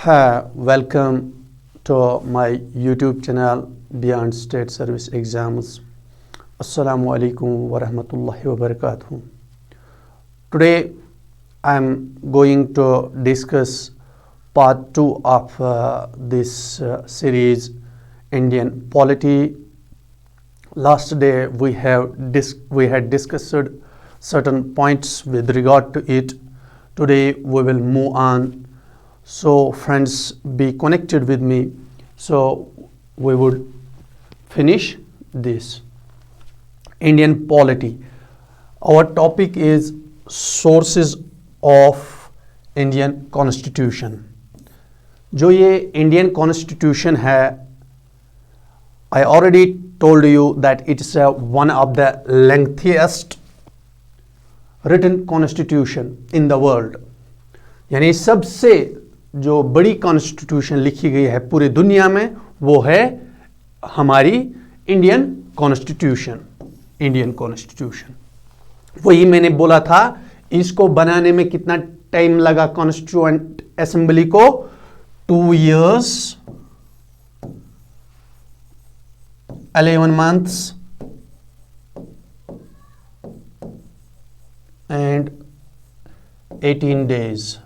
Hi, welcome to my YouTube channel Beyond State Service Exams. Assalamu alaikum wa rahmatullahi wa barakatuh. Today I am going to discuss part 2 of this series Indian polity. Last day we had discussed certain points with regard to it. Today we will move on. So friends, be connected with me. So we would finish this Indian polity. Our topic is sources of Indian Constitution. जो ये Indian Constitution है, I already told you that it's one of the lengthiest written constitution in the world. यानी सबसे जो बड़ी constitution लिखी गई है पूरी दुनिया में वो है हमारी इंडियन कॉन्स्टिट्यूशन. वही मैंने बोला था, इसको बनाने में कितना टाइम लगा कॉन्स्टिट्यूएंट असेंबली को? 2 years 11 months and 18 days.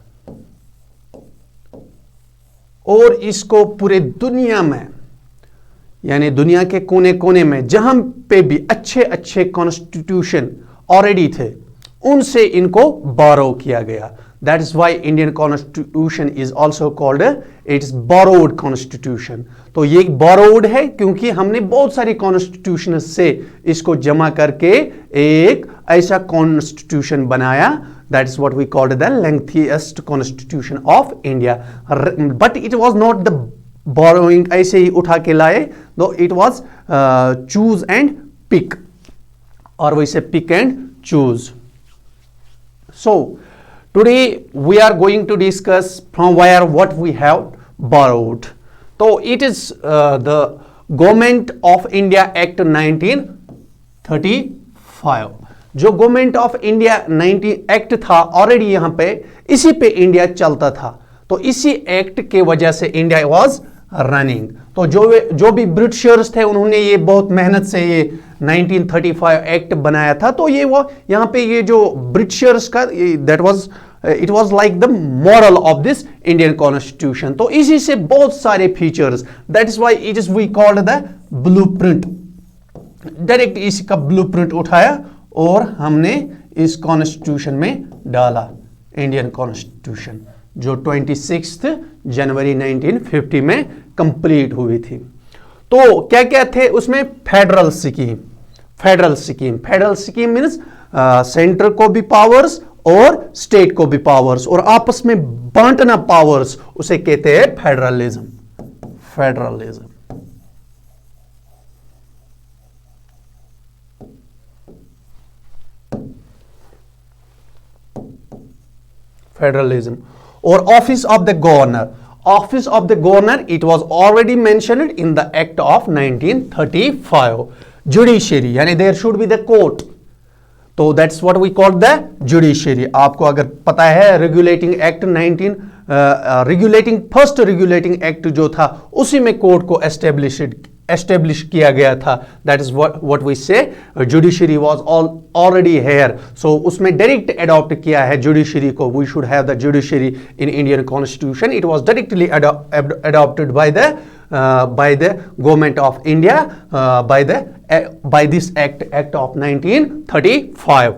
और इसको पूरे दुनिया में यानी दुनिया के कोने कोने में जहां पे भी अच्छे अच्छे कॉन्स्टिट्यूशन ऑलरेडी थे उनसे इनको बोरो किया गया. That is why Indian constitution is also called it is borrowed constitution. तो ये बोरोड है क्योंकि हमने बहुत सारी कॉन्स्टिट्यूशन से इसको जमा करके एक ऐसा कॉन्स्टिट्यूशन बनाया. That is what we called the lengthiest constitution of India. But it was not the borrowing ऐसे ही उठा के लाए, though it was choose and pick, or we say pick and choose. So today we are going to discuss from where what we have borrowed. So it is the Government of India Act 1935. जो government of India 19 act था already यहां पे इसी पे India चलता था. तो इसी एक्ट के वजह से इंडिया वाज रनिंग. तो जो भी ब्रिटिशर्स थे उन्होंने ये बहुत मेहनत से ये 1935 एक्ट बनाया था. तो ये वो यहां पे ये जो ब्रिटिशर्स का that was it was like the moral of this Indian constitution. तो इसी से बहुत सारे features, that is why it is we called the blueprint. Direct इसी का ब्लूप्रिंट उठाया और हमने इस कॉन्स्टिट्यूशन में डाला. इंडियन कॉन्स्टिट्यूशन जो 26 जनवरी 1950 में कंप्लीट हुई थी. तो क्या क्या थे उसमें? फेडरल स्कीम मींस सेंटर को भी पावर्स और स्टेट को भी पावर्स और आपस में बांटना पावर्स, उसे कहते हैं फेडरलिज्म. फेडरलिज्म और office of the governor it was already mentioned in the act of 1935. Judiciary यानी there should be the court. तो that's what we call the judiciary. आपको अगर पता है regulating act first regulating act जो था उसी में कोर्ट को एस्टेब्लिश किया गया था. That is what we say judiciary was already here. So उसमें डायरेक्ट अडॉप्ट किया है जुडिशरी को. We should have the judiciary in Indian constitution. It was directly adopted by the government of India by this act of 1935.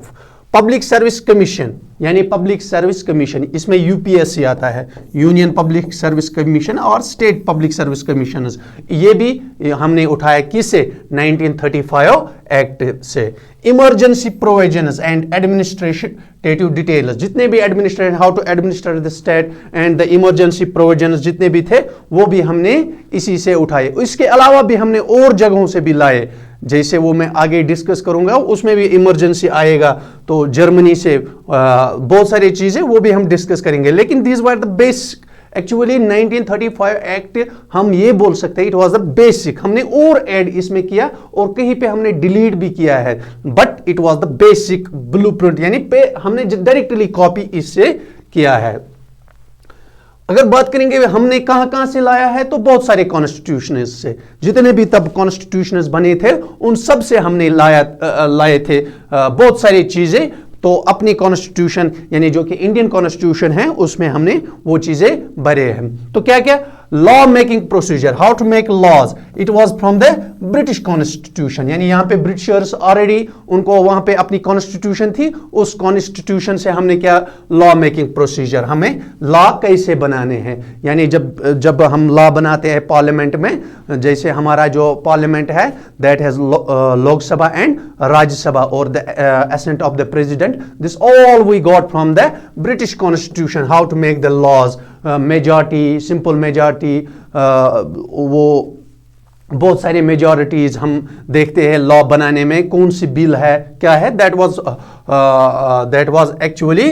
Public service commission यानी public service commission, इसमें UPSC आता है, union public service commission और state public service commission. ये भी हमने उठाया किससे? 1935 एक्ट से. Emergency provisions and administrative details, जितने भी administration how to administrate the state and the emergency provisions जितने भी थे वो भी हमने इसी से उठाए. इसके अलावा भी हमने और जगहों से भी लाए, जैसे वो मैं आगे डिस्कस करूंगा उसमें भी इमरजेंसी आएगा. तो जर्मनी से बहुत सारी चीजें वो भी हम डिस्कस करेंगे. लेकिन this were the basic. Actually 1935 act हम ये बोल सकते हैं इट वाज द बेसिक. हमने और ऐड इसमें किया और कहीं पे हमने डिलीट भी किया है, but it was the basic blueprint, यानी पे हमने डायरेक्टली कॉपी इससे किया है. अगर बात करेंगे हमने कहां कहां से लाया है, तो बहुत सारे कॉन्स्टिट्यूशन से, जितने भी तब कॉन्स्टिट्यूशन बने थे उन सब से हमने लाए थे बहुत सारी चीजें। तो अपनी कॉन्स्टिट्यूशन यानी जो कि इंडियन कॉन्स्टिट्यूशन है उसमें हमने वो चीजें भरे हैं। तो क्या क्या law making procedure, how to make laws, it was from the British constitution, यानी यहां पे ब्रिटिशर्स ऑलरेडी उनको वहां पे अपनी कॉन्स्टिट्यूशन थी, उस कॉन्स्टिट्यूशन से हमने क्या लॉ मेकिंग प्रोसीजर, हमें लॉ कैसे बनाने हैं, यानी जब हम लॉ बनाते हैं पार्लियामेंट में, जैसे हमारा जो पार्लियामेंट है that has Lok Sabha and Rajya Sabha और the assent of the president, this all we got from the British constitution, how to make the laws, majority, simple majority, वो बहुत सारे मेजॉरिटीज हम देखते हैं लॉ बनाने में, कौन सी बिल है क्या है, that was actually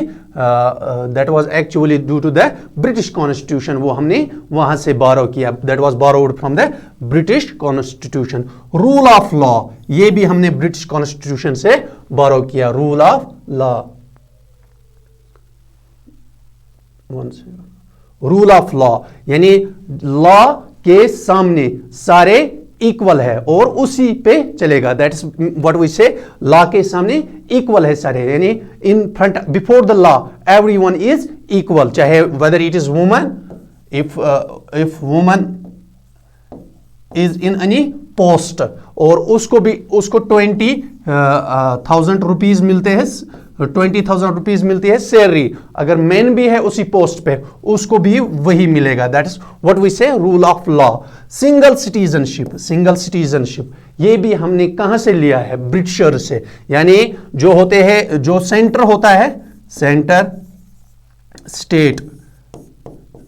due to the British constitution, वो हमने वहां से बोरो किया, that was borrowed from the British constitution. Rule of law, ये भी हमने ब्रिटिश कॉन्स्टिट्यूशन से बोरो किया, rule of law, rule of law यानी लॉ के सामने सारे इक्वल है और उसी पे चलेगा, that is what we say, law के सामने इक्वल है सारे, यानी in front before the law everyone is equal, चाहे weather it is woman, if woman is in any post और उसको 20,000 रुपीज मिलते हैं, 20,000 रुपीज मिलती है सैलरी, अगर मैन भी है उसी पोस्ट पे उसको भी वही मिलेगा, दैट इज व्हाट वी से rule of law. Single citizenship ये भी हमने कहां से लिया है, ब्रिटिशर से, यानी जो होते हैं, जो सेंटर होता है, सेंटर स्टेट,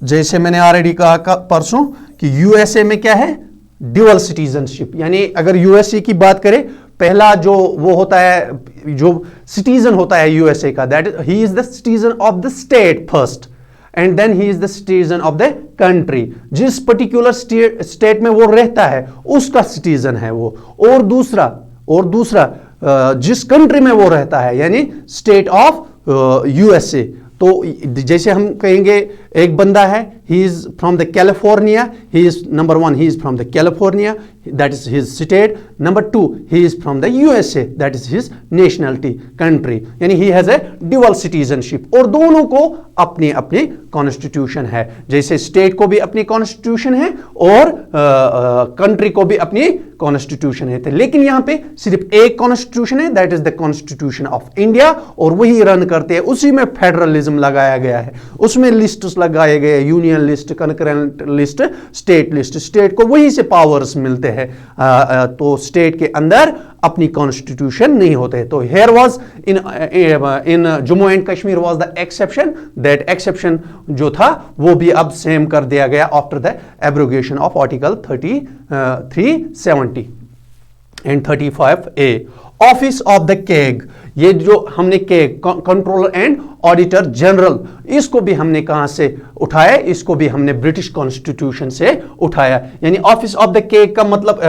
जैसे मैंने ऑलरेडी कहा परसों कि यूएसए में क्या है, ड्यूअल सिटीजनशिप, यानी अगर यूएसए की बात करें, पहला जो वो होता है, जो सिटीजन होता है यूएसए का, that he is the citizen of the state first and then he is the citizen of the country, जिस पर्टिकुलर स्टेट में वो रहता है उसका सिटीजन है वो, और दूसरा जिस कंट्री में वो रहता है यानी स्टेट ऑफ यूएसए। तो जैसे हम कहेंगे एक बंदा है, he is from the California, he is number 1 he is from the California, that is his state, number 2 he is from the USA, that is his nationality country, यानी he has a dual citizenship, और दोनों को अपनी अपनी constitution है, जैसे state को भी अपनी कॉन्स्टिट्यूशन है और कंट्री को भी अपनी कॉन्स्टिट्यूशन है, लेकिन यहां पे सिर्फ एक कॉन्स्टिट्यूशन है, that is the constitution of India, और वही रन करते हैं, उसी में फेडरलिज्म लगाया गया है, उसमें लिस्ट लगाए गए, union list, concurrent list, state list, state को वहीं से पावर्स मिलते हैं, तो स्टेट के अंदर अपनी कॉन्स्टिट्यूशन नहीं होते। तो here was in Jammu and Kashmir was the exception, that exception जो था वो भी अब सेम कर दिया गया after the abrogation of article 370 and 35A। Office of the keg, ये जो हमने keg, controller and auditor general, इसको भी हमने कहां से उठाया, इसको भी हमने ब्रिटिश कॉन्स्टिट्यूशन से उठाया, यानी ऑफिस ऑफ द केग का मतलब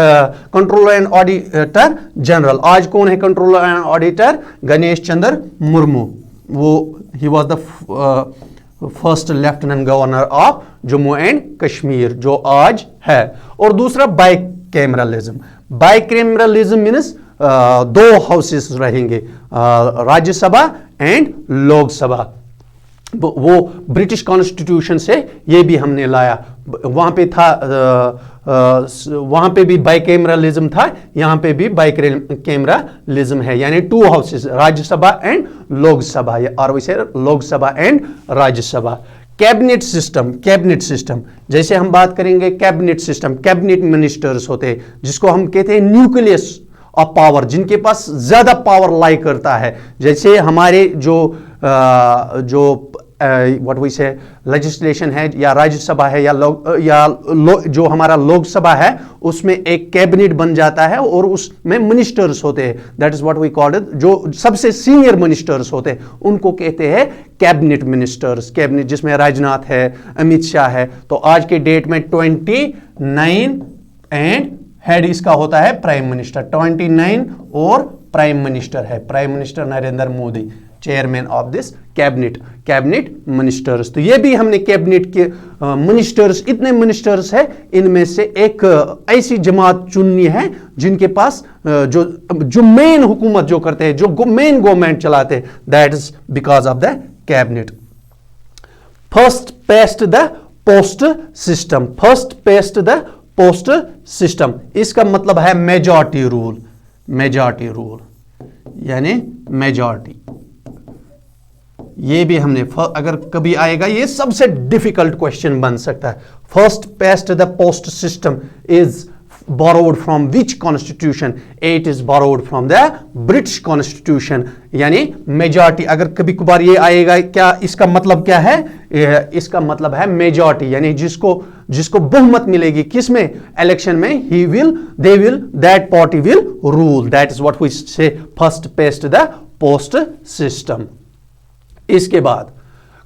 कंट्रोलर एंड ऑडिटर जनरल। आज कौन है controller and auditor? Ganesh Chandra Murmu, वो he was the first lieutenant governor of Jammu and Kashmir जो आज है। और दूसरा बाइकैमरलिज्म, बाइकैमरलिज्म मीन्स दो हाउसेस रहेंगे, राज्यसभा एंड लोकसभा, वो ब्रिटिश कॉन्स्टिट्यूशन से ये भी हमने लाया, वहां पे था, वहां पे भी बाइकैमरलिज्म था, यहां पे भी बाइकैमरलिज्म है, यानी 2 हाउसेस, राज्यसभा एंड लोकसभा, और वैसे Lok Sabha and Rajya Sabha. Cabinet system, जैसे हम बात करेंगे कैबिनेट सिस्टम, कैबिनेट मिनिस्टर्स होते हैं जिसको हम कहते हैं न्यूक्लियस ऑफ पावर, जिनके पास ज्यादा पावर लाई करता है, जैसे हमारे जो व्हाट वी से लेजिस्लेशन है या राज्यसभा है जो हमारा लोकसभा है, उसमें एक कैबिनेट बन जाता है और उसमें मिनिस्टर्स होते हैं, that is what we called it, जो सबसे सीनियर मिनिस्टर्स होते हैं उनको कहते हैं कैबिनेट मिनिस्टर्स। कैबिनेट जिसमें राजनाथ है, अमित शाह है, तो आज के डेट में 29 एंड हेड इसका होता है प्राइम मिनिस्टर, 29 और प्राइम मिनिस्टर है, prime minister Narendra Modi. Chairman of this cabinet ministers. तो ये भी हमने कैबिनेट के मिनिस्टर्स, इतने मिनिस्टर्स है, इनमें से एक ऐसी जमात चुननी है जिनके पास जो मेन हुकूमत जो करते हैं, जो मेन गवर्नमेंट चलाते हैं, that is because of the cabinet. First paste the post system, first paste the post system, इसका मतलब है मेजॉरिटी रूल, मेजॉरिटी रूल यानी मेजॉरिटी। ये भी हमने अगर कभी आएगा, ये सबसे डिफिकल्ट क्वेश्चन बन सकता है। First paste the post system is borrowed from which constitution? It is borrowed from the British Constitution। यानी मेजॉरिटी, अगर कभी कभार ये आएगा, क्या इसका मतलब क्या है? इसका मतलब है मेजॉरिटी, यानी जिसको बहुमत मिलेगी किसमें? इलेक्शन में, that party will rule। That is what we say first past the post system। इसके बाद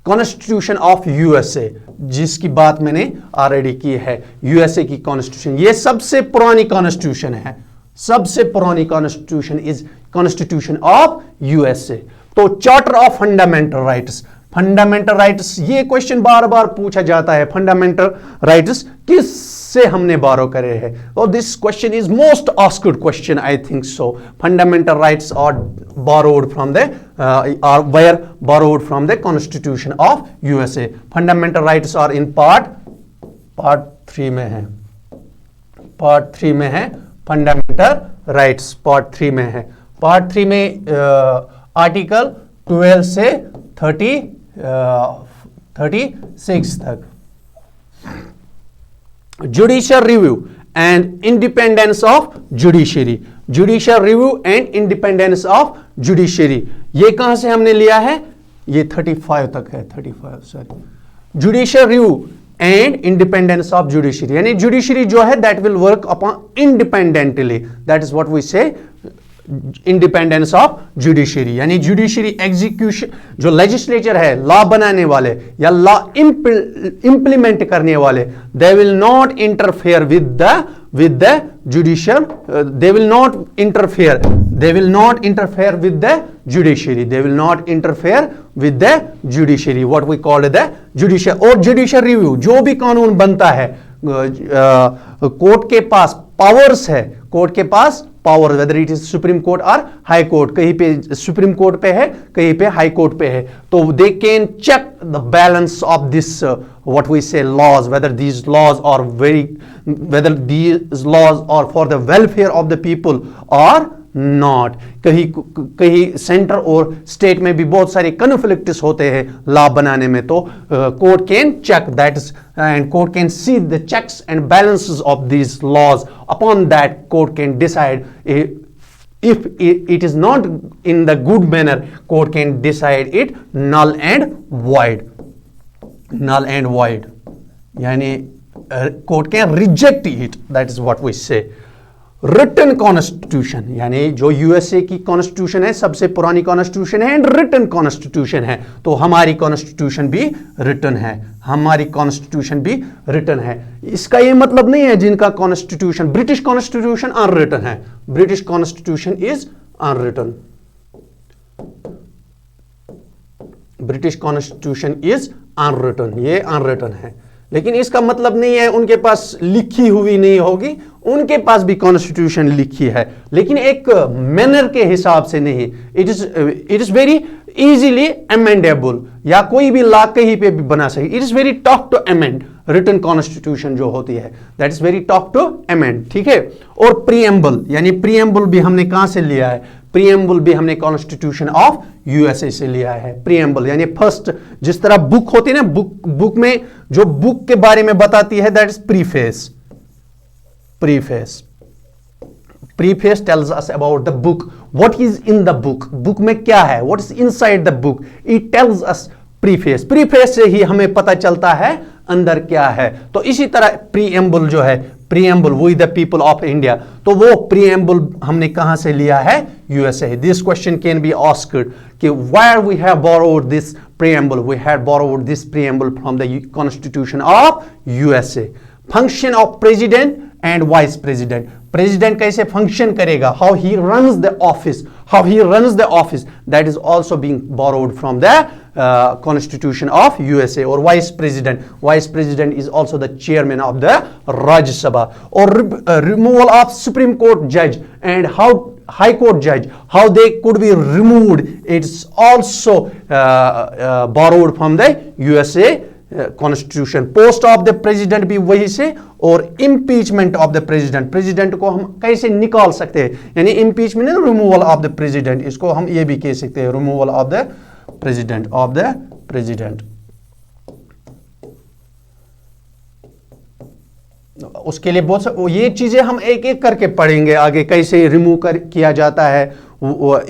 कॉन्स्टिट्यूशन ऑफ यूएसए, जिसकी बात मैंने ऑलरेडी की है, यूएसए की कॉन्स्टिट्यूशन, ये सबसे पुरानी कॉन्स्टिट्यूशन है, सबसे पुरानी constitution is constitution of USA. तो charter of fundamental rights, fundamental rights, ये क्वेश्चन बार बार पूछा जाता है, फंडामेंटल राइट्स किससे हमने बारो करे हैं? और this question is most asked question, I think so. Fundamental rights are borrowed from the were borrowed from the Constitution of USA। Fundamental rights are in part 3 में है, part 3 में है fundamental rights, part 3 में है, part 3 में article 12 से 36 तक। Judicial review and independence of judiciary, judicial review and independence of judiciary, ये कहां से हमने लिया है? ये 35 तक है, 35 sorry. Judicial review and independence of judiciary, यानी जुडिशरी जो है that will work upon independently, that is what we say independence of judiciary. यानी जुडिशरी एग्जीक्यूशन, जो लेजिस्लेचर है, लॉ बनाने वाले या लॉ इंप्लीमेंट करने वाले, they will not interfere with the judicial, they will not interfere with the judiciary, they will not interfere with the judiciary, what we call the judicial। और judicial review, जो भी कानून बनता है, कोर्ट के पास powers है, कोर्ट के पास power, whether it is supreme court और हाई कोर्ट, कहीं पे सुप्रीम कोर्ट पे है, कहीं पे हाई कोर्ट पे है, तो they can check the balance of this what we say laws, whether these laws are for the welfare of the people or not। कहीं सेंटर और स्टेट में भी बहुत सारे कन्फ्लिक्ट्स होते हैं लॉ बनाने में, तो court can check that and court can see the checks and balances of these laws, upon that court can decide if it is not in the good manner, court can decide it null and void, null and void, यानी court can reject it, that is what we say। Written constitution, यानी जो USA की constitution है सबसे पुरानी constitution है and written constitution है, तो हमारी कॉन्स्टिट्यूशन भी रिटन है, हमारी कॉन्स्टिट्यूशन भी रिटन है। इसका ये मतलब नहीं है जिनका कॉन्स्टिट्यूशन, ब्रिटिश कॉन्स्टिट्यूशन अनरिटन है, British constitution is unwritten, British constitution is unwritten, ये अनरिटन है, लेकिन इसका मतलब नहीं है उनके पास लिखी हुई नहीं होगी, उनके पास भी कॉन्स्टिट्यूशन लिखी है, लेकिन एक मैनर के हिसाब से नहीं। It is very easily amendable, या कोई भी लॉ कहीं पे भी बना सके। It is very tough to amend, written constitution जो होती है that is very tough to amend, ठीक है। और प्रीएम्बल, यानी प्रीएम्बल भी हमने कहां से लिया है? प्रीएम्बल भी हमने कॉन्स्टिट्यूशन ऑफ यूएसए से लिया है। प्रीएम्बल यानी फर्स्ट, जिस तरह बुक होती है ना, बुक में जो बुक के बारे में बताती है that is preface, preface, preface tells us about the book, what is in the book, book में क्या है, what is inside the book, it tells us preface, preface से ही हमें पता चलता है अंदर क्या है। तो इसी तरह प्रीएम्बल जो है, preamble we the people of India, तो वो प्रीएम्बल हमने कहां से लिया है? USA. This question can be asked कि where we have borrowed this preamble, we have borrowed this preamble from the constitution of USA. Function of president and vice president, president कैसे function करेगा, how he runs the office, that is also being borrowed from the constitution of USA. और vice president is also the chairman of the Rajya Sabha. और removal of supreme court जज and how high court judge, how they could be removed, it's also borrowed from the USA constitution. post of the president भी वही से. और impeachment of the president को हम कैसे निकाल सकते हैं, यानी impeachment है removal of the president, इसको हम ये भी कह सकते हैं removal of the president. उसके लिए बहुत ये चीजें हम एक एक करके पढ़ेंगे आगे, कैसे रिमूव किया जाता है,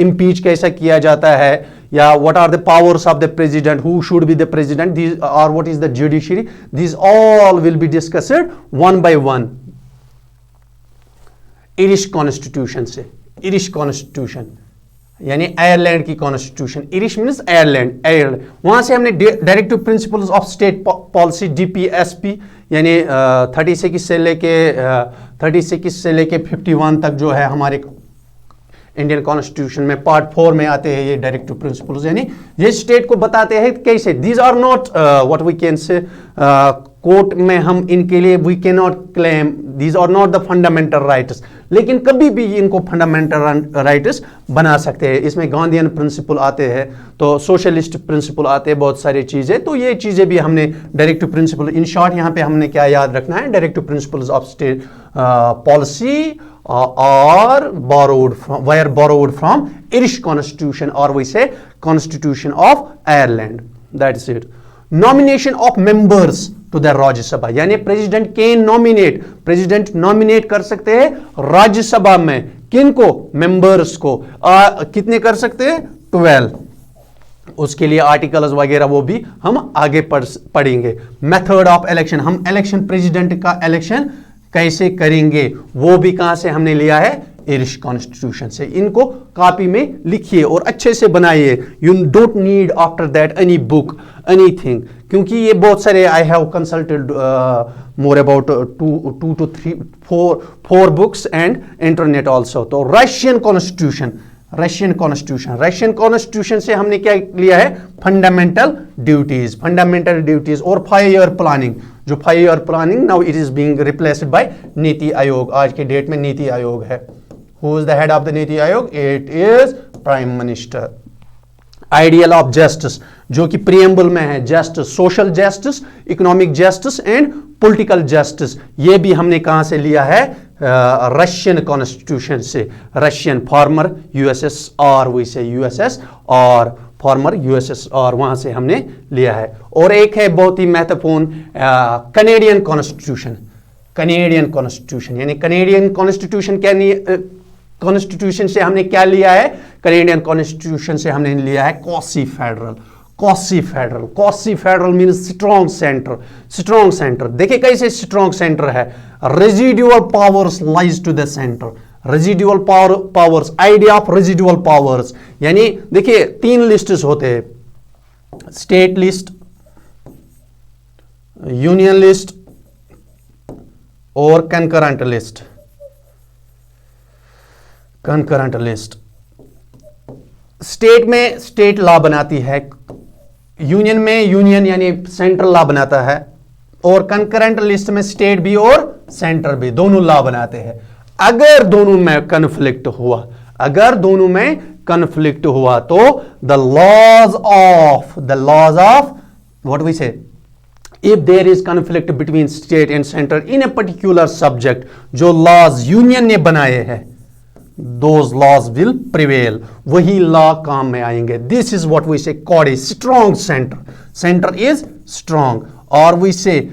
इम्पीच कैसा किया जाता है, या what are the powers of the president, who should be the president, these are what is the judiciary, these all will be discussed one by one. Irish constitution यानी आयरलैंड की कॉन्स्टिट्यूशन. Irish means Ireland. वहां से हमने directive principles of state policy DPSP यानी 36 से लेके 51 तक जो है हमारे इंडियन कॉन्स्टिट्यूशन में पार्ट 4 में आते हैं ये डायरेक्टिव प्रिंसिपल्स, यानी ये स्टेट को बताते हैं कैसे. These are not what we can say, court में हम इनके लिए we can not claim, these are not the fundamental rights, लेकिन कभी भी इनको फंडामेंटल राइट्स बना सकते हैं. इसमें गांधीयन प्रिंसिपल आते हैं, तो सोशलिस्ट प्रिंसिपल आते हैं, बहुत सारी चीज़ें. तो ये चीज़ें भी हमने डायरेक्टिव प्रिंसिपल, इन शॉर्ट यहाँ पे हमने क्या याद रखना है, directive principles of state policy are borrowed from Irish constitution, or we say constitution of Ireland. That is it. Nomination of members to the Rajya Sabha, यानी president can nominate, president nominate कर सकते हैं राज्यसभा में किनको, members को. कितने कर सकते हैं, 12. उसके लिए आर्टिकल्स वगैरह वो भी हम आगे पढ़ेंगे. मेथड ऑफ इलेक्शन, हम इलेक्शन, प्रेसिडेंट का इलेक्शन कैसे करेंगे, वो भी कहां से हमने लिया है, इरिश कॉन्स्टिट्यूशन से. इनको कॉपी में लिखिए और अच्छे से बनाइए. You don't need after that any book, anything, क्योंकि ये बहुत सारे, I have consulted more about 2 to 3 4 books and internet also. तो रशियन कॉन्स्टिट्यूशन से हमने क्या लिया है, फंडामेंटल ड्यूटीज और 5 ईयर प्लानिंग. जो 5 year planning now it is being replaced by NITI Aayog. आज के डेट में नीति आयोग है. Who is the head of the NITI Aayog, it is prime minister. Ideal of justice जो कि प्रीएम्बल में है, justice, social justice, economic justice and political justice. ये भी हमने कहां से लिया है, रशियन कॉन्स्टिट्यूशन से. रशियन फॉर्मर यूएसएसआर, वैसे यूएसएसआर, फॉर्मर यूएसएसआर, वहां से हमने लिया है. और एक है बहुत ही महत्वपूर्ण, कनेडियन कॉन्स्टिट्यूशन. यानी कनेडियन कॉन्स्टिट्यूशन क्या नहीं, कॉन्स्टिट्यूशन से हमने क्या लिया है, कनेडियन कॉन्स्टिट्यूशन से हमने लिया है quasi federal means strong centre. देखिए कैसे स्ट्रॉन्ग सेंटर है. Residual powers lies to the centre. Residual powers, idea of residual powers, यानी देखिए 3 लिस्ट्स होते हैं, स्टेट लिस्ट, यूनियन लिस्ट और कंकरेंट लिस्ट. स्टेट में स्टेट लॉ बनाती है, यूनियन में यूनियन यानी सेंट्रल लॉ बनाता है, और कंकरेंट लिस्ट में स्टेट भी और सेंटर भी दोनों लॉ बनाते हैं. अगर दोनों में कन्फ्लिक्ट हुआ तो the laws of what we say, if there is conflict between state and center in a particular subject, जो laws यूनियन ने बनाए हैं, those laws will prevail, वही law काम में आएंगे. This is what we say called a strong center is strong, or we say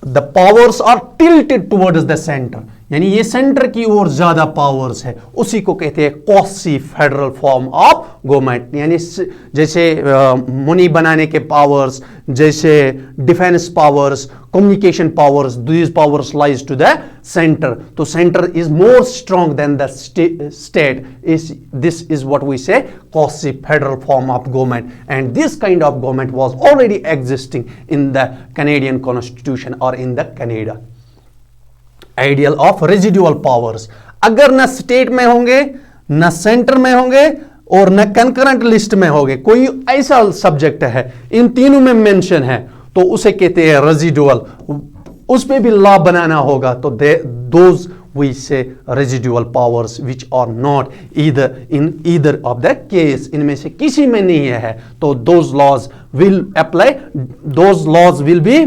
the powers are tilted towards the center, यानी ये सेंटर की ओर ज्यादा पावर्स है, उसी को कहते हैं quasi federal form of government. यानी जैसे मनी बनाने के पावर्स, जैसे defence powers, communication powers, these powers lies to the centre. तो centre is more strong than the state. This is what we say quasi federal form of government, and this kind of government was already existing in the Canadian constitution और in the Canada. Ideal of residual powers. अगर ना state में होंगे, ना centre में होंगे और न कंकरेंट लिस्ट में होंगे, कोई ऐसा सब्जेक्ट है इन तीनों में मेंशन है, तो उसे कहते हैं रेजिडुअल। उस पे भी लॉ बनाना होगा, तो those we say residual powers which are not in either of the case, इनमें से किसी में नहीं है, तो those laws will apply, those laws will be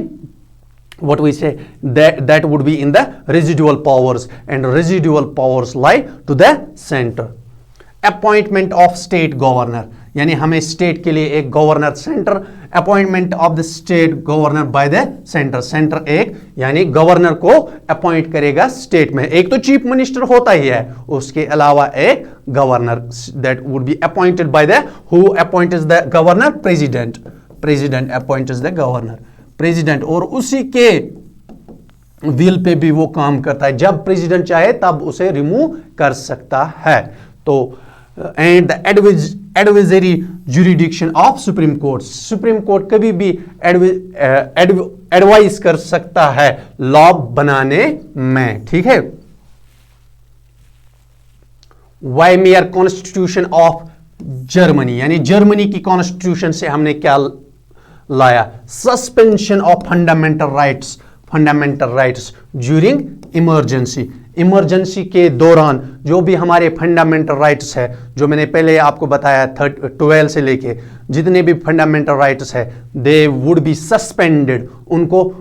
what we say that would be in the residual powers, and residual powers lie to the center. Appointment of state governor, यानी हमें state के लिए एक governor, centre appointment of the state governor by the centre. Centre एक यानी governor को appoint करेगा state में, एक तो चीफ मिनिस्टर होता ही है, उसके अलावा एक governor that would be appointed by the, who appoints the governor, president. President appoints the governor, president, और उसी के विल पे भी वो काम करता है, जब प्रेसिडेंट चाहे तब उसे रिमूव कर सकता है। तो and the advisory jurisdiction of supreme court, supreme court कभी भी एडवाइस कर सकता है लॉ बनाने में, ठीक है। वाइमेयर कॉन्स्टिट्यूशन ऑफ जर्मनी, यानी जर्मनी की कॉन्स्टिट्यूशन से हमने क्या लाया, suspension of fundamental rights during emergency. Emergency के दौरान जो भी हमारे फंडामेंटल राइट्स है, जो मैंने पहले आपको बताया 12 से लेके जितने भी फंडामेंटल राइट्स है, दे वुड बी सस्पेंडेड, उनको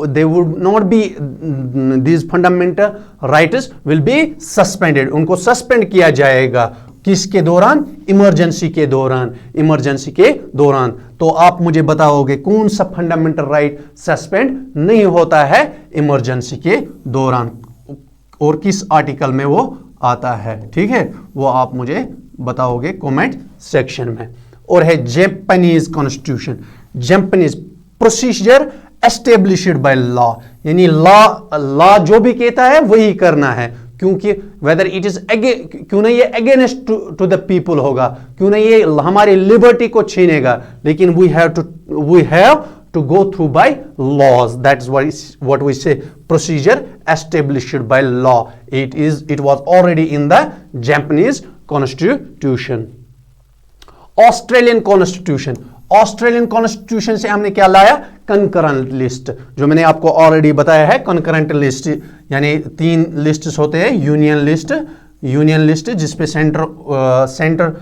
they would not be, these fundamental rights will be suspended, उनको सस्पेंड किया जाएगा। किसके दौरान? इमरजेंसी के दौरान। इमरजेंसी के दौरान तो आप मुझे बताओगे कौन सा फंडामेंटल राइट सस्पेंड नहीं होता है इमरजेंसी के दौरान, और किस आर्टिकल में वो आता है, ठीक है, वो आप मुझे बताओगे कमेंट सेक्शन में। और है Japanese constitution, Japanese procedure established by law, यानी लॉ जो भी कहता है वही करना है, क्योंकि वेदर इट इज क्यों नहीं ये अगेंस्ट टू द पीपल होगा, क्यों नहीं ये हमारी लिबर्टी को छीनेगा, लेकिन we have to go through by laws. That is what we say procedure established by law. It was already in the Japanese constitution. Australian constitution, Australian constitution से हमने क्या लाया? कंकरेंट लिस्ट, जो मैंने आपको ऑलरेडी बताया है। कंकरेंट लिस्ट यानी 3 लिस्ट्स होते हैं, यूनियन लिस्ट जिसपे सेंटर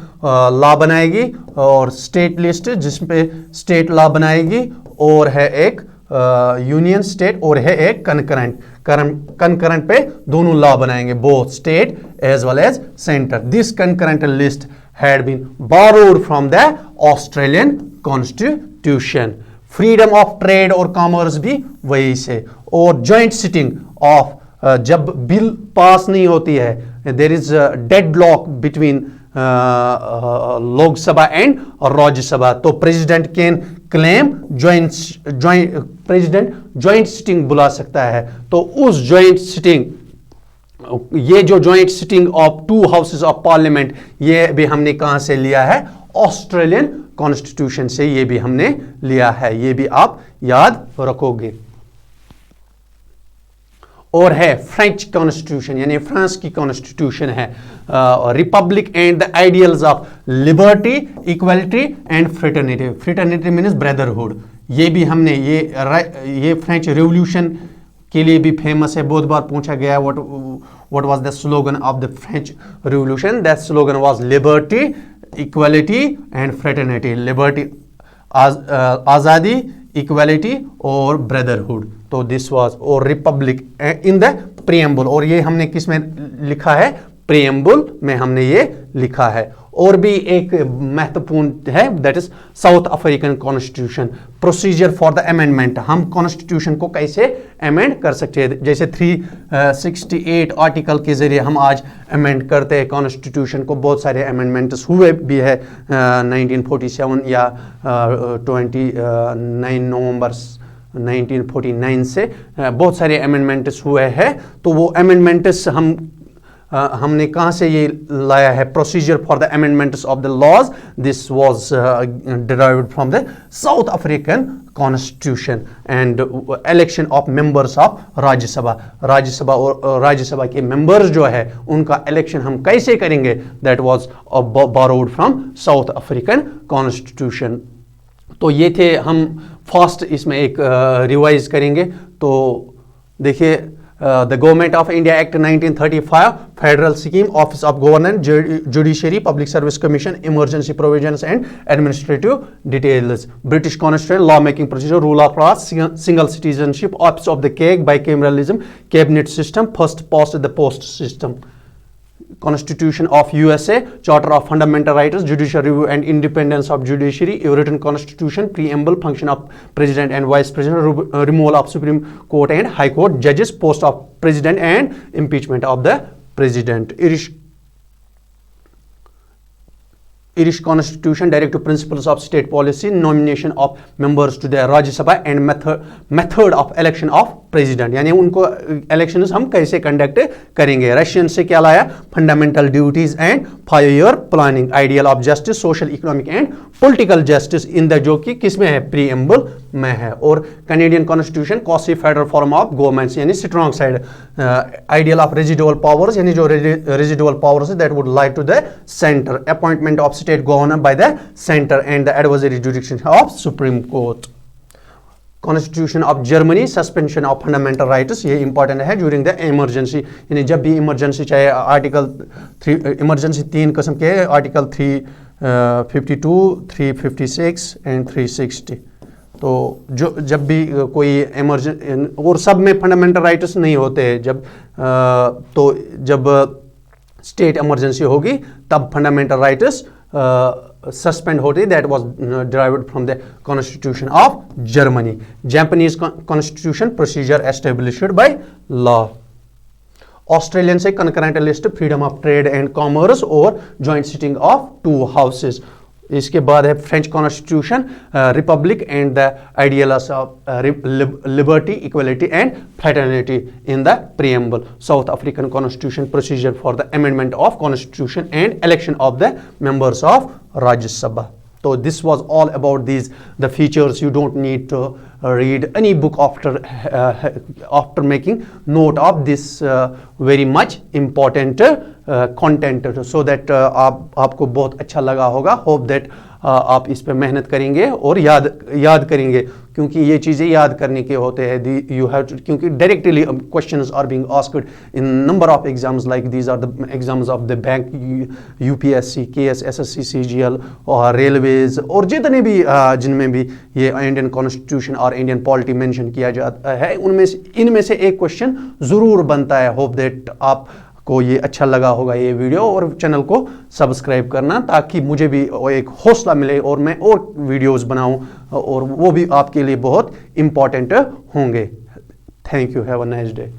लॉ बनाएगी, और स्टेट लिस्ट जिसपे स्टेट लॉ बनाएगी, और है एक यूनियन स्टेट, और है एक कंकरेंट पे दोनों लॉ बनाएंगे, both state as well as centre. This concurrent list had been borrowed from the Australian Constitution. Freedom of trade और कॉमर्स भी वही से, और जॉइंट सिटिंग ऑफ, जब बिल पास नहीं होती है, there is deadlock between Lok Sabha and Rajya Sabha, तो president can claim president joint sitting बुला सकता है। तो उस जॉइंट सिटिंग, ये जो joint sitting of 2 houses of parliament, ये भी हमने कहां से लिया है? ऑस्ट्रेलियन कॉन्स्टिट्यूशन से ये भी हमने लिया है, ये भी आप याद रखोगे। और है फ्रेंच कॉन्स्टिट्यूशन, यानी फ्रांस की कॉन्स्टिट्यूशन है, Republic and the ideals of liberty, equality and fraternity. Fraternity means brotherhood, ये भी हमने, ये फ्रेंच रेवोल्यूशन के लिए भी फेमस है, बहुत बार पूछा गया है what was the slogan of the French revolution? That slogan was liberty, equality and fraternity. Liberty आज़ादी, इक्वालिटी और ब्रदरहुड, तो दिस वाज, और रिपब्लिक इन द प्रीएम्बल, और ये हमने किस में लिखा है? प्रीएम्बल में हमने ये लिखा है। और भी एक महत्वपूर्ण है, that is south African constitution, procedure for the amendment. हम कॉन्स्टिट्यूशन को कैसे अमेंड कर सकते हैं? जैसे 368 आर्टिकल के जरिए हम आज अमेंड करते हैं कॉन्स्टिट्यूशन को, बहुत सारे अमेंडमेंट्स हुए भी है 1947 या 29 नवंबर 1949 से बहुत सारे अमेंडमेंट्स हुए हैं। तो वो अमेंडमेंट्स हम हमने कहाँ से ये लाया है procedure for the amendments of the laws, this was derived from the South African constitution and election of members of Rajya Sabha. Rajya Sabha के मेंबर्स जो है उनका इलेक्शन हम कैसे करेंगे, that was borrowed from South African constitution. तो ये थे, हम फास्ट इसमें एक रिवाइज करेंगे। तो देखिए, the government of India act 1935, federal scheme, office of governor, judiciary, public service commission, emergency provisions and administrative details, British constitution, law making procedure, rule of law, single citizenship, office of the keg, bicameralism, cabinet system, first past the post system, Constitution of USA, Charter of Fundamental Rights, Judicial Review and Independence of Judiciary, Written Constitution, Preamble, Function of President and Vice President, Removal of Supreme Court and High Court Judges, Post of President and Impeachment of the President. Irish Constitution, Directive Principles of State Policy, Nomination of Members to the Rajya Sabha and method of Election of President, यानी उनको elections हम कैसे conduct करेंगे। Russian से क्या लाया, fundamental duties and 5 year planning, ideal of justice, social economic and political justice in the, जो कि किस में है, प्रीएम्बल में है। और Canadian constitution, quasi federal form of governments, यानी strong side, ideal of residual powers, यानी जो residual powers that would lie to the centre, appointment of state governor by the centre and the advisory jurisdiction of supreme court. Constitution of Germany, suspension of fundamental rights, ये important है during the emergency, यानी जब भी emergency, चाहे article 3, emergency 3 किस्म के, article 352, 356 and 360। तो जो जब भी कोई इमरजेंसी, और सब में फंडामेंटल राइट्स नहीं होते हैं, तो जब स्टेट इमरजेंसी होगी तब फंडामेंटल राइट्स सस्पेंड होती, that was derived from the constitution of Germany. Japanese constitution, procedure established by law. Australian से concurrent list, freedom of trade and commerce और जॉइंट सिटिंग ऑफ 2 हाउसेस। इसके बाद है French constitution, republic and the ideals of liberty, equality and fraternity in the preamble. South African constitution, procedure for the amendment of constitution and election of the members of Rajya Sabha. So this was all about these the features. You don't need to read any book after making note of this very much important content, so that आपको बहुत अच्छा लगा होगा। Hope that आप इस पे मेहनत करेंगे और याद करेंगे, क्योंकि ये चीज़ें याद करने के होते हैं। यू हैव, क्योंकि directly questions are being asked in number of exams, like these are the exams of the bank, UPSC, KS, SSC, CGL और रेलवेज, और जितने भी जिनमें भी ये इंडियन कॉन्स्टिट्यूशन और इंडियन पॉलिटी मेंशन किया जाता है, इनमें से एक क्वेश्चन ज़रूर बनता है। होप दैट आप को ये अच्छा लगा होगा ये वीडियो, और चैनल को सब्सक्राइब करना, ताकि मुझे भी एक हौसला मिले और मैं और वीडियोस बनाऊं, और वो भी आपके लिए बहुत इम्पोर्टेंट होंगे। Thank you, have a nice day.